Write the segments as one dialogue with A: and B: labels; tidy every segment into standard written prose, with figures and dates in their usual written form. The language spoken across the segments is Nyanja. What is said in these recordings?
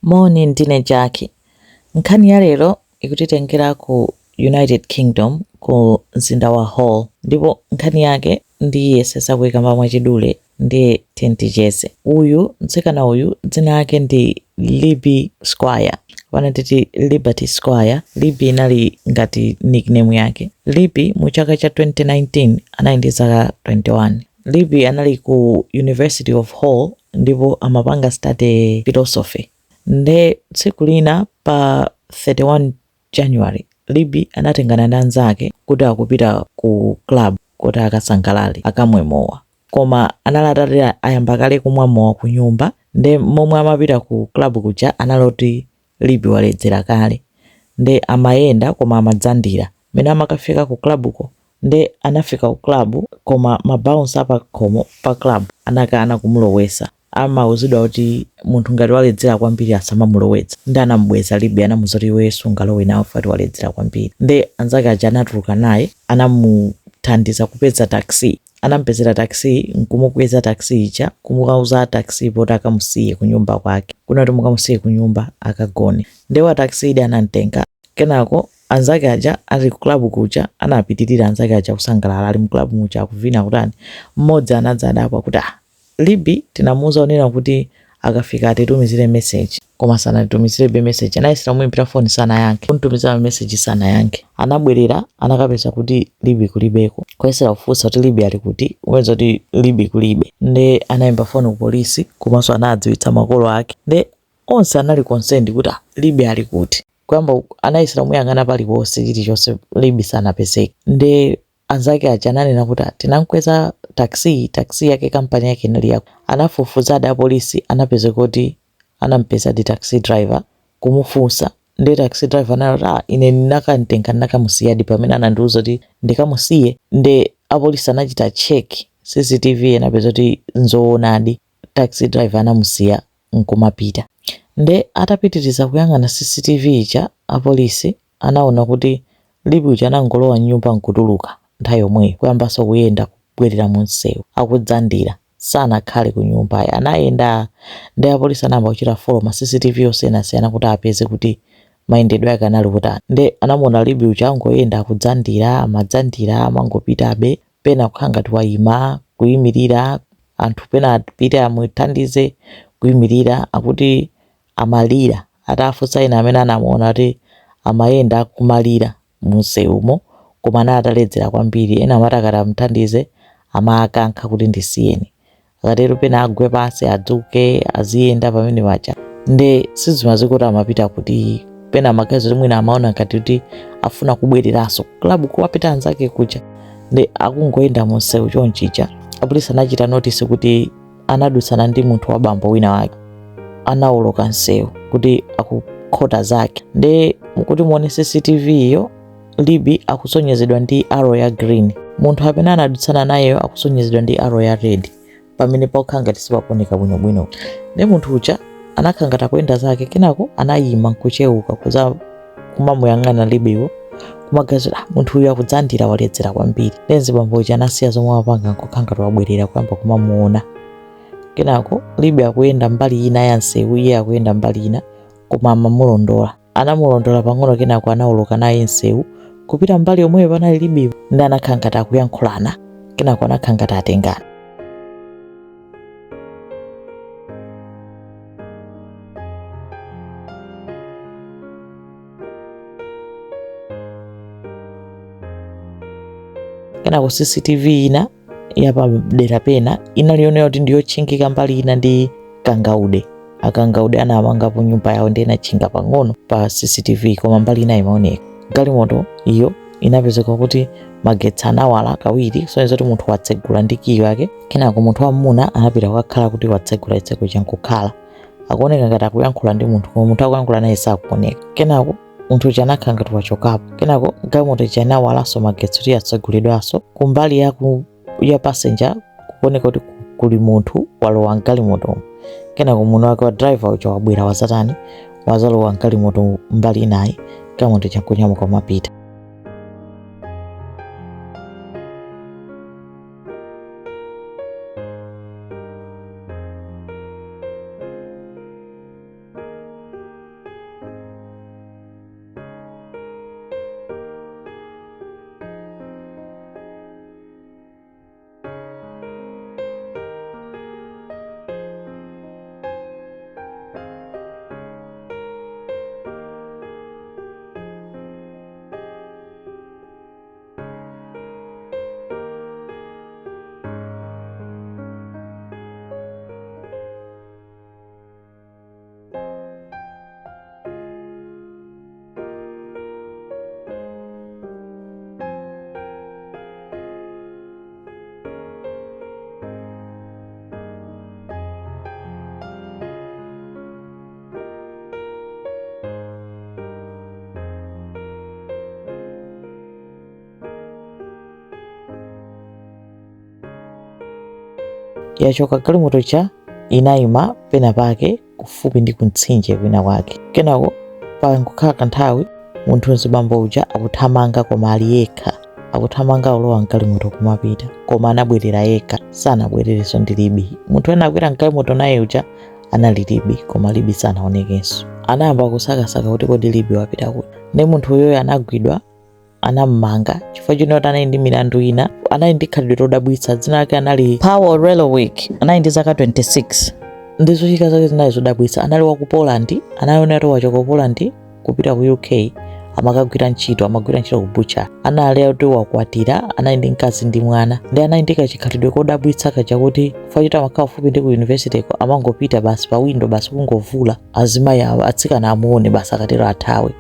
A: Morning ndine Jackie. Nkhani ya lero ikutitengera ku United Kingdom ku mzinda wa Hull. Ndipo nkhani yake ndiyesesa kuyikamba mwachidule ndiye tenticheze. Uyu mtsikana uyu dzina lake ndi Libby Squire. Wanatiti Liberty Squire. Libby inali ngati nickname yake. Libby mu chaka cha 2019 anali ndi zaka 21. Libby anali ku University of Hull ndipo amapanga study philosophy. Nde tsiku lina pa 31 January Libby anatengana ndi anzake kuti akupita ku club kuti akasangalale akamwe mowa. Koma analatati ayamba kale kumwa mowa ku nyumba. Nde momwe amapita ku club kuja analoti Libby waledzera kale. Nde amayenda koma amadzandira. Mene amakafika ku club nde anafika ku club koma mabounce apa khomo pa club anakana kumulowesa. Amauzidwa kuti munthu ngati waledzera kwambiri asamamulowetsa. Nde anamubweza Libby anamuzoti iwe sungalowe nawo fati waledzera kwambiri. Nde anzake aja anatuluka naye anamuthandiza kupeza taxi. Anampezera taxi nkumukweza taxi icha kumukauza taxi poti akamusiye ku nyumba kwake. Kunati mukamusiye ku nyumba akagone. Nde wa taxi ide anamtenga. Kenako anzake aja ali ku club kuja anapitirira anzake aja kusangalala ali mu club muja akuvina kutani. Mmodzi anadza adabwa kuti Libby tinamuuza onena kuti akafika atitumizire message. Koma sanatitumizire message. Anayesera muimbira phone sana yanke. Kuntumizira message sana yanke. Anabwerera anakapeza kuti Libby kulibeko. Kwesera kufunsa kuti Libby ali kuti uweza kuti Libby kulibe. Nde anayimba phone ku polisi komanso anadziwitsa makolo ake. Nde onse anali concerned kuti Libby ali kuti. Kwamba anayesera muyang'ana paliponse chilichonse Libby sanapezeke. Nde anzake aja ananena kuti tinamkweza taxi yake kampani yake inali yako. Anafufuza da polisi anapeza kuti anampeza di taxi driver kumufunsa. Nde taxi driver anati ine nakamutenga nakamusiya di pamene anandiuza kuti ndikamusiye. Nde apolisi anachita check CCTV anapeza kuti nzoonadi taxi driver anamusiya nkumapita. Nde atapitiriza kuyang'ana CCTV icha apolisi anaona kuti Libby uja anangolowa nyumba nkutuluka nthawi yomweyo kuyambanso kuyenda kubwerera mu msewu akudzandira sanakhale ku nyumba. Anayenda nde apolisi anayamba kuchita follow ma CCTV osiyanasiyana kuti apeze kuti mayendedwe ake anali kutani. Nde anamuona Libby uja angoyenda akudzandira amangopitabe pena kukhala ngati wayima kuyimirira anthu pena apite amuthandize kuyimirira akuti amalira. Atafunsa ina amene anamuona kuti amayenda kumalira mu msewumo koma analedzera kwambiri. Ena amati akati amuthandize amakankha kuti ndisiyeni. Akatero pena agwe pansi adzuke aziyenda pamene paja. Nde sizimazi kuti amapita kuti pena amakazi kuti mwina amaona ngati kuti afuna kubwereranso club kuwapita anzake kuja. Nde akungoyenda mu msewu chonchicha. Apolisi anachita notice kuti anadutsana ndi munthu wa bambo wina wake. Anawoloka msewu kuti akukhota zake. Nde kuti muone CCTV iyo Libby akusonyezedwa ndi arrow ya green. Munthu amene anadutsana naye akusonyezedwa ndi arrow ya red. Pamene pakhala ngati sipakuoneka bwinobwino. Nde munthu uja anakhala ngati akuyenda zake kenako anayima nkuchewuka kuza kumamuyang'ana Libbywo kumagazira munthu uyu akudzandira waledzera kwambiri. Lenzi bambo uja anasiya zomwe apanga nkukhala ngati wabwerera kuyamba kumamuona. Kenako Libby akuyenda mbali ina ya msewu iye akuyenda mbali ina koma amamulondola. Anamulondola pang'ono kenako anawoloka naye msewu kupita mbali yomweyo panali Libby. Nde anakhala ngati akuyankhulana kenako anakhala ngati atengana. Kenako CCTV ina yapadera pena inalionera kuti ndiyotchingika mbali ina ndi kangaude. Akangaude anamangapo nyumba yawo ndi inatchinga pang'ono pa CCTV koma mbali ina imaoneka. Galimoto iyo inapezeka kuti magetsi anawala kawiri soneza kuti munthu watsegula ndi kiyo yake. Kenako munthu wamuna anapita kukakhala kuti watsegula chitseko chankukhala. Akuoneka ngati akuyankhula ndi munthu koma munthu akuyankhula naye sakuoneka. Kenako munthu uja anakhala ngati wachokapo. Kenako galimoto ija inawalanso magetsi kuti yatsegulidwanso. Kumbali ya passenger kuoneka kuti kuli munthu walowa mgalimoto. Kenako muno wake wa driver uja wabwera wazatani wazalowa mgalimoto mbali inayi galimoto chankunyamuka mapita. yachoka galimoto cha inayima pena pake kufupi ndi kumtsinje kwina kwake. Kenako pankukhala kanthawi munthu mzibambo uja akuthamanga koma ali yekha, akuthamanga ulowa mgalimoto kumapita, koma anabwerera yekha, sanabwererenso ndi Libby. Munthu ena akwera mgalimoto naye uja anali Libby, koma Libby sanaonekenso. Anayamba kusakasaka kuti kodi Libby wapita kuti. Ndi munthu uyoyo anagwidwa, anammanga chifukwa choti anali ndi milandu ina, anali ndi khalidwe lodabwitsa. Dzina lake anali Powell Relowick, anali ndi zaka 26. Ndi zochitika zake zinali zodabwitsa. Anali wa ku Poland, anaonera wachoka ku Poland kupita ku UK, amakagwira ntchito, amagwira ntchito ku butcher. Anali kuti wakwatira, anali ndi mkazi ndi mwana. Ndi anali ndi kachikhalidwe kodabwitsa kachakuti chifukwa choti amakhala fupi ndi ku university amangopita basi pa window basi kungovula azimayi awo atsikana amuone basi akatero athawe.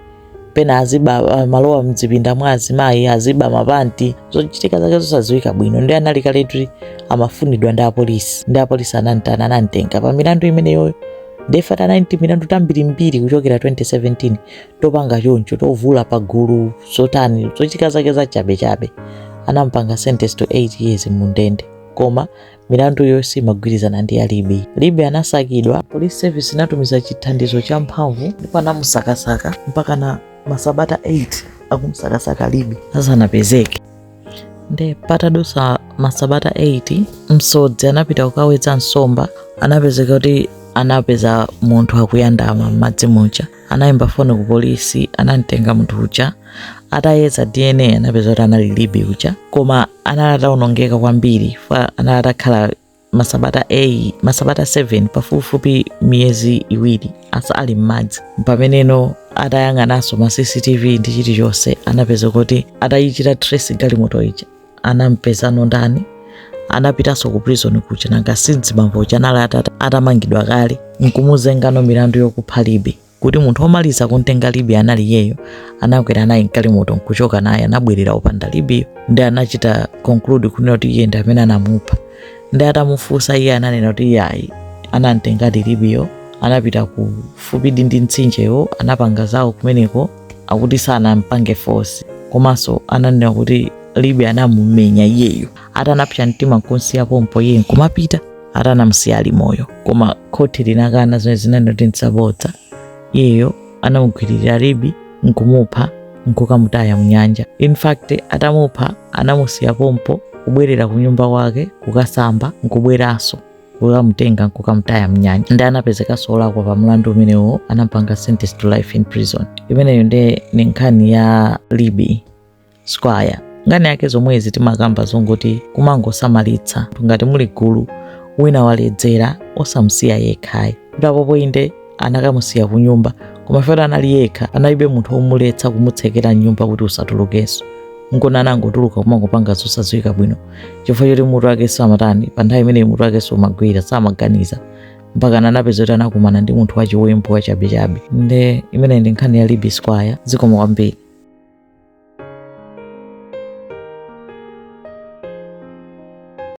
A: Pena aziba malowa mdzipinda mwa azimayi, aziba mapanti, zochitika zake zosadziwika bwino. Ndi anali kale kuti amafunidwa ndi apolisi. Ndi apolisi anamtenga pa milandu imeneyo. Ndefa anali ndi milandu tambirimbiri kuchokera 2017 topanga choncho, tovula pagulu, zotani, zochitika zake za chabechabe. Anampanga sentence to 8 years mu ndende, koma milandu yonse imagwirizana ndi ya Libby. Libby anasakidwa, police service inatumiza chithandizo cha mphamvu ndipo anamusakasaka mpaka na masabata 8 akumusakasaka Libby asanapezeke. Nde patadusa masabata 8 msodzi anapita kukawedza nsomba, anapezeka kuti anapeza munthu akuyandama m'madzi muja. Anayimba foni ku polisi, anamtenga munthu uja, atayeza DNA anapeza kuti anali Libby uja, koma anataonongeka kwambiri fa anatakhala masabata 7 pafupifupi miyezi iwiri asa ali m'madzi. Pameneno atayang'ananso ma CCTV ndi chilichonse anapeza kuti atayichita trace galimoto ija, anampezano ndani, anapitanso ku prison kuja nanga mzibambo uja anali atamangidwa kale. Nkumuzengano milandu yokupha Libby, kuti munthu omaliza kuntenga Libby anali yeyo. Anakwera naye mgalimoto nkuchoka naye, anabwerera upanda Libby. Ndi anachita conclude kunena kuti iye ndi amene anamupha. Ndi atamufunsa iye ananena kuti iye anamtenga Libbyyo, anapita kufupi ndi mtsinjewo, anapanga zawo kumeneko, akuti sanampange force. Komanso ananena kuti Libby anamumenya iyeyo, atanapsa mtima nkunsiya pompo iye nkumapita, atanamsiya ali moyo. Koma khoti linakana zimene zinanena kuti nsabodza. Iyeyo anamugwiririra Libby nkumupha, nkukamutaya mnyanja. In fact atamupha anamusiya pompo, kubwerera ku nyumba kwake kukasamba, nkubweranso kukamutenga nkukamutaya mnyanja. Ndi anapezekanso olakwa pa mlandu umenewo, anampanga sentence to life in prison. Imeneyo ndi nkhani ya Libby Squire. Nkhani yake zomwezi timakamba zongoti kumangosamalitsa. Ngati muli gulu wina waledzera osamsiya yekhayi. Ndapopo inde anakamusiya ku nyumba, koma fera anali yekha, analibe munthu womuletsa kumutsekera nyumba kuti usatulukenso. Nkona anangotuluka kumangopanga zosadziwika bwino, chifukwa choti mutu wake samatani. Pa nthawi imeneyi mutu wake somagwira, samaganiza, mpaka anapeza kuti anakumana ndi munthu wachiwembu wachabechabe. Nde imeneyi ndi nkhani ya Libby Squire. Zikomo kwambiri.